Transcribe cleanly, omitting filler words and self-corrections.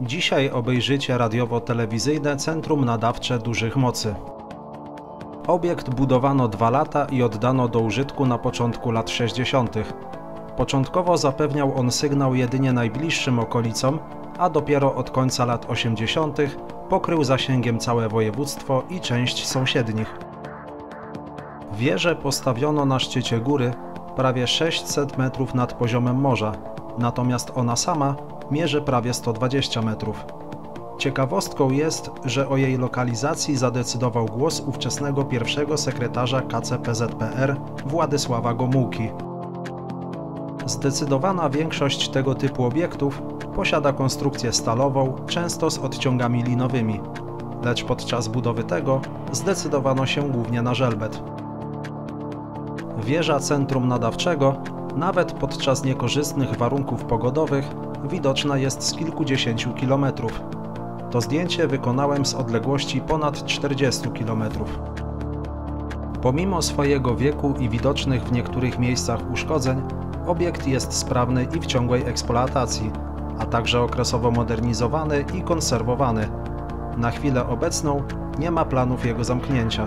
Dzisiaj obejrzycie radiowo-telewizyjne Centrum Nadawcze Dużych Mocy. Obiekt budowano 2 lata i oddano do użytku na początku lat 60. Początkowo zapewniał on sygnał jedynie najbliższym okolicom, a dopiero od końca lat 80. pokrył zasięgiem całe województwo i część sąsiednich. Wieżę postawiono na szczycie góry, prawie 600 metrów nad poziomem morza, natomiast ona sama mierzy prawie 120 metrów. Ciekawostką jest, że o jej lokalizacji zadecydował głos ówczesnego pierwszego sekretarza KCPZPR Władysława Gomułki. Zdecydowana większość tego typu obiektów posiada konstrukcję stalową, często z odciągami linowymi, lecz podczas budowy tego zdecydowano się głównie na żelbet. Wieża centrum nadawczego, nawet podczas niekorzystnych warunków pogodowych, widoczna jest z kilkudziesięciu kilometrów. To zdjęcie wykonałem z odległości ponad 40 km. Pomimo swojego wieku i widocznych w niektórych miejscach uszkodzeń, obiekt jest sprawny i w ciągłej eksploatacji, a także okresowo modernizowany i konserwowany. Na chwilę obecną nie ma planów jego zamknięcia.